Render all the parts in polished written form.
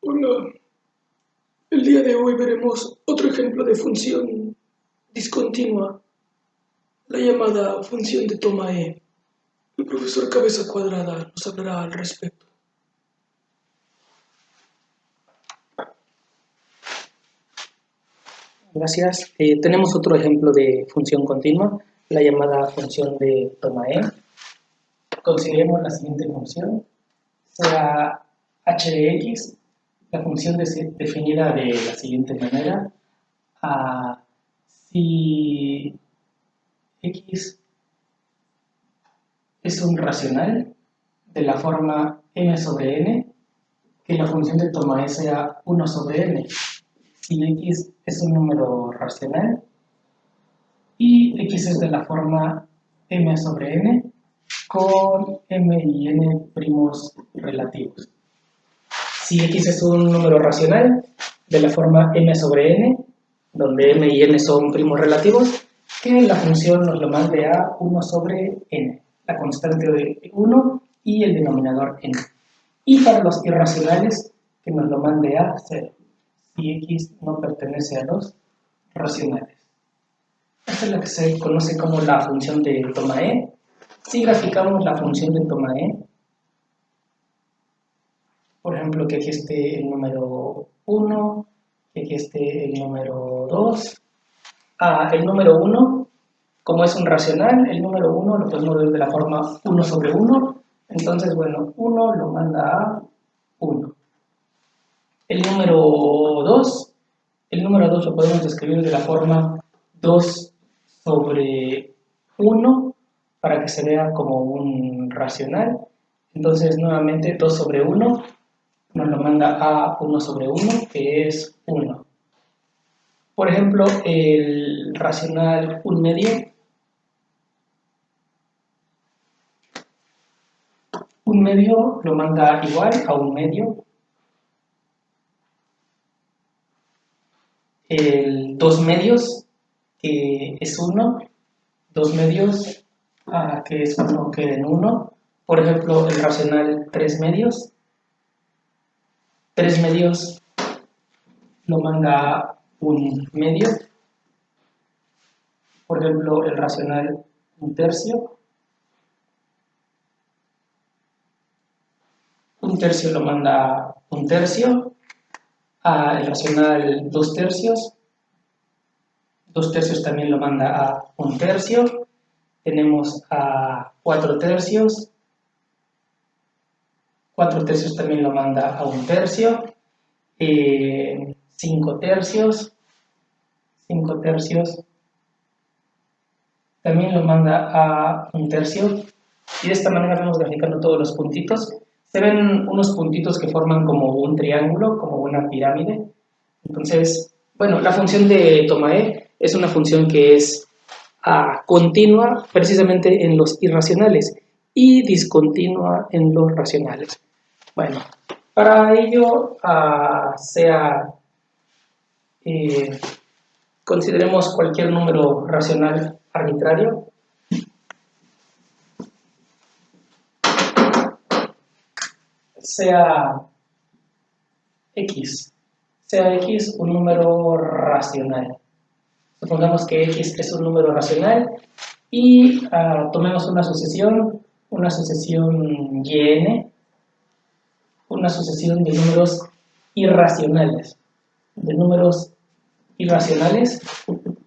Hola, el día de hoy veremos otro ejemplo de función discontinua, la llamada función de toma E. El profesor Cabeza Cuadrada nos hablará al respecto. Gracias. Tenemos otro ejemplo de función continua, la llamada función de toma E. Consideremos la siguiente función, sea h de x, la función definida de la siguiente manera. Si x es un racional de la forma m sobre n, que la función de toma E sea 1 sobre n. Si x es un número racional y x es de la forma m sobre n con m y n primos relativos. Si x es un número racional de la forma m sobre n, donde m y n son primos relativos, que la función nos lo mande a 1 sobre n, la constante de 1 y el denominador n. Y para los irracionales, que nos lo mande a 0, si x no pertenece a los racionales. Esta es la que se conoce como la función de toma E. Si graficamos la función de toma E, por ejemplo, que aquí esté el número 1, que aquí esté el número 2. El número 1, como es un racional, el número 1 lo podemos ver de la forma 1 sobre 1. Entonces, bueno, 1 lo manda a 1. El número 2 lo podemos escribir de la forma 2 sobre 1 para que se vea como un racional. Entonces, nuevamente, 2 sobre 1 nos lo manda a 1 sobre 1, que es 1. Por ejemplo, el racional 1 medio. 1 medio lo manda igual a 1 medio. El 2 medios, que es 1. 2 medios, que es 1, queda en 1. Por ejemplo, el racional 3 medios. 3 medios lo manda a 1 medio. Por ejemplo, el racional 1 tercio. 1 tercio lo manda a 1 tercio. El racional 2 tercios. 2 tercios también lo manda a 1 tercio. Tenemos a 4 tercios. 4 tercios también lo manda a 1 tercio. 5 tercios. 5 tercios también lo manda a 1 tercio. Y de esta manera vamos graficando todos los puntitos. Se ven unos puntitos que forman como un triángulo, como una pirámide. Entonces, bueno, la función de toma E es una función que es continua precisamente en los irracionales y discontinua en los racionales. Bueno, para ello consideremos cualquier número racional arbitrario. Sea x un número racional. Supongamos que x es un número racional y tomemos una sucesión yn, una sucesión de números irracionales,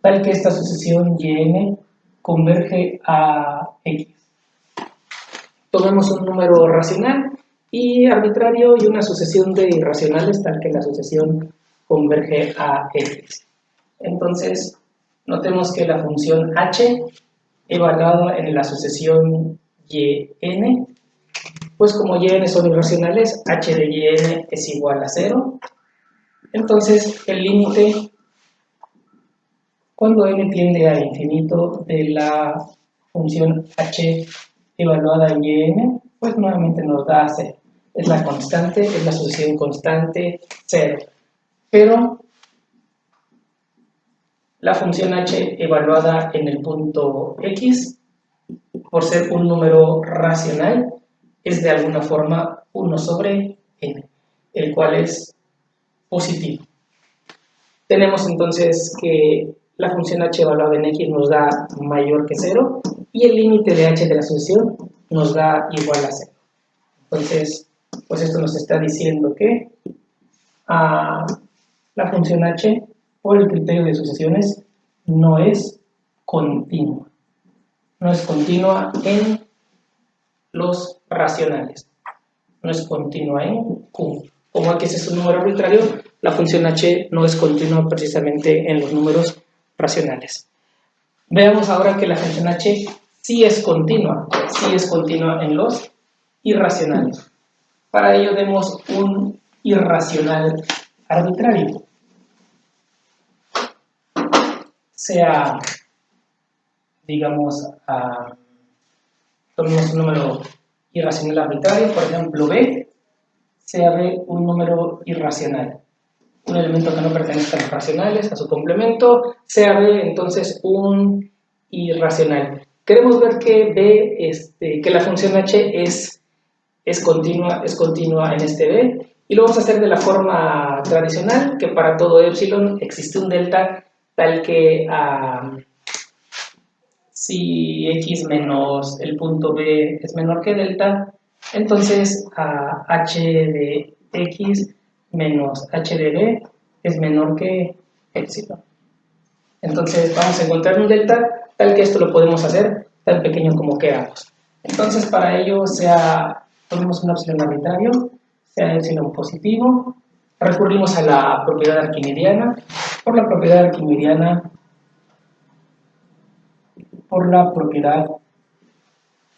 tal que esta sucesión yn converge a x. Tomemos un número racional y arbitrario y una sucesión de irracionales tal que la sucesión converge a x. Entonces, notemos que la función h evaluada en la sucesión yn, pues como yn son irracionales, h de yn es igual a 0. Entonces, el límite, cuando n tiende a infinito, de la función h evaluada en yn, pues nuevamente nos da 0. Es la constante, es la sucesión constante 0. Pero la función h evaluada en el punto x, por ser un número racional, es de alguna forma 1 sobre n, el cual es positivo. Tenemos entonces que la función h evaluada en x nos da mayor que 0 y el límite de h de la sucesión nos da igual a 0. Entonces, pues esto nos está diciendo que la función h, por el criterio de sucesiones, no es continua. No es continua en los racionales. No es continua en Q. Como x es un número arbitrario, la función h no es continua precisamente en los números racionales. Veamos ahora que la función h sí es continua en los irracionales. Para ello demos un irracional arbitrario. Sea, digamos, tomemos un número irracional arbitrario, por ejemplo b, sea b un número irracional, un elemento que no pertenezca a los racionales, a su complemento, sea b entonces un irracional. Queremos ver que b, que la función h es continua en este b, y lo vamos a hacer de la forma tradicional, que para todo epsilon existe un delta tal que si x menos el punto b es menor que delta, entonces h de x menos h de b es menor que epsilon. Entonces vamos a encontrar un delta tal que esto lo podemos hacer tan pequeño como queramos. Entonces para ello ponemos un epsilon arbitrario, sea epsilon positivo, recurrimos a la propiedad arquimediana. Por la propiedad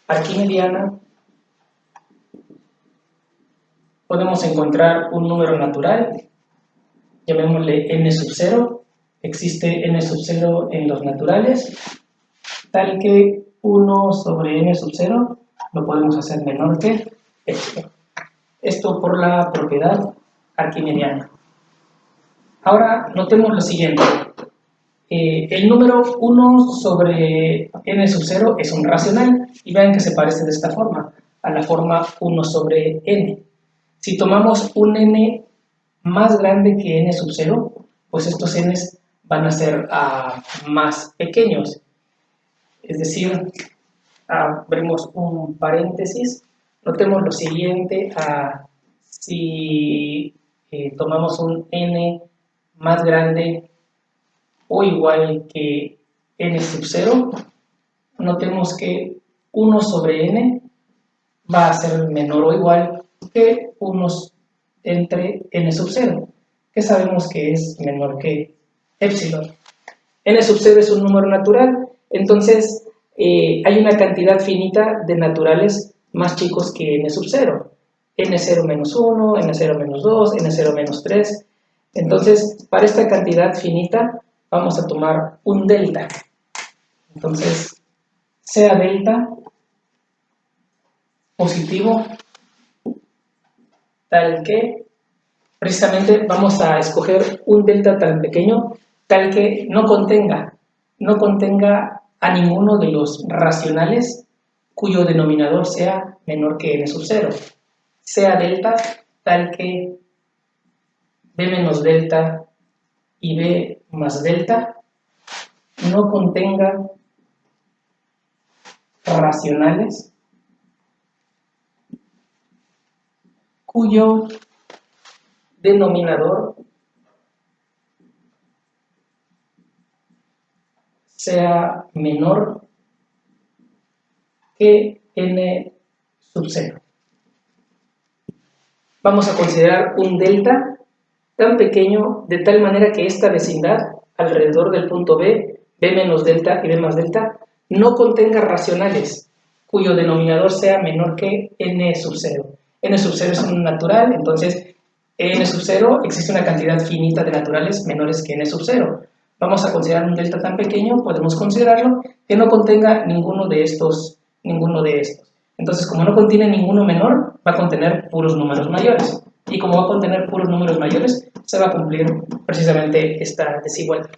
arquimediana podemos encontrar un número natural, llamémosle n sub 0, existe n sub 0 en los naturales, tal que 1 sobre n sub 0 lo podemos hacer menor que epsilon. Esto por la propiedad arquimediana. Ahora notemos lo siguiente. El número 1 sobre n sub 0 es un racional y vean que se parece de esta forma, a la forma 1 sobre n. Si tomamos un n más grande que n sub 0, pues estos n van a ser más pequeños. Es decir, abrimos un paréntesis, notemos lo siguiente, si tomamos un n más grande o igual que n sub 0, notemos que 1 sobre n va a ser menor o igual que 1 entre n sub 0, que sabemos que es menor que epsilon. N sub 0 es un número natural, entonces hay una cantidad finita de naturales más chicos que n sub 0. n0 menos 1, n0 menos 2, n0 menos 3. Entonces, para esta cantidad finita, vamos a tomar un delta. Entonces, sea delta positivo, tal que, precisamente vamos a escoger un delta tan pequeño, tal que no contenga a ninguno de los racionales cuyo denominador sea menor que n sub 0. Sea delta tal que b menos delta y b más delta no contenga racionales cuyo denominador sea menor que n sub 0. Vamos a considerar un delta tan pequeño de tal manera que esta vecindad alrededor del punto b, b menos delta y b más delta, no contenga racionales cuyo denominador sea menor que n sub 0. N sub 0 es un natural, entonces n sub 0 existe una cantidad finita de naturales menores que n sub 0. Vamos a considerar un delta tan pequeño, podemos considerarlo, que no contenga ninguno de estos. Entonces, como no contiene ninguno menor, va a contener puros números mayores. Y como va a contener puros números mayores, se va a cumplir precisamente esta desigualdad.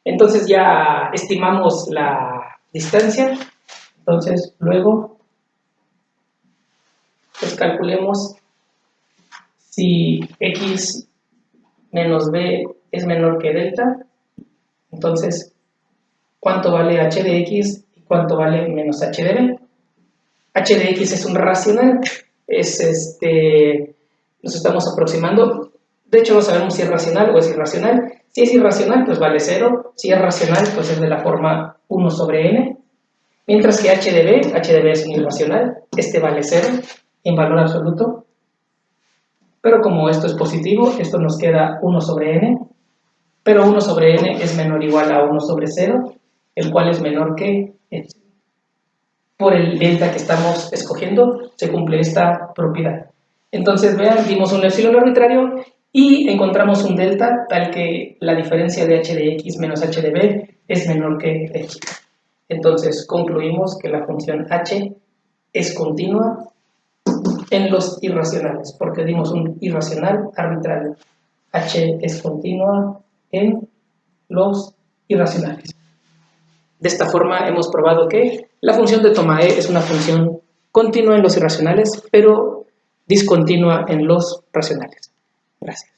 Entonces ya estimamos la distancia. Entonces, luego, pues calculemos si x menos b es menor que delta, entonces, ¿cuánto vale h de x y cuánto vale menos h de b? H de x es un racional, nos estamos aproximando, de hecho no sabemos si es racional o es irracional. Si es irracional, pues vale 0, si es racional, pues es de la forma 1 sobre n, mientras que h de b es un irracional, este vale 0 en valor absoluto, pero como esto es positivo, esto nos queda 1 sobre n, pero 1 sobre n es menor o igual a 1 sobre 0, el cual es menor que n. Por el delta que estamos escogiendo, se cumple esta propiedad. Entonces, vean, dimos un epsilon arbitrario y encontramos un delta tal que la diferencia de h de x menos h de b es menor que x. Entonces, concluimos que la función h es continua en los irracionales, porque dimos un irracional arbitrario. H es continua en los irracionales. De esta forma hemos probado que la función de toma E es una función continua en los irracionales, pero discontinua en los racionales. Gracias.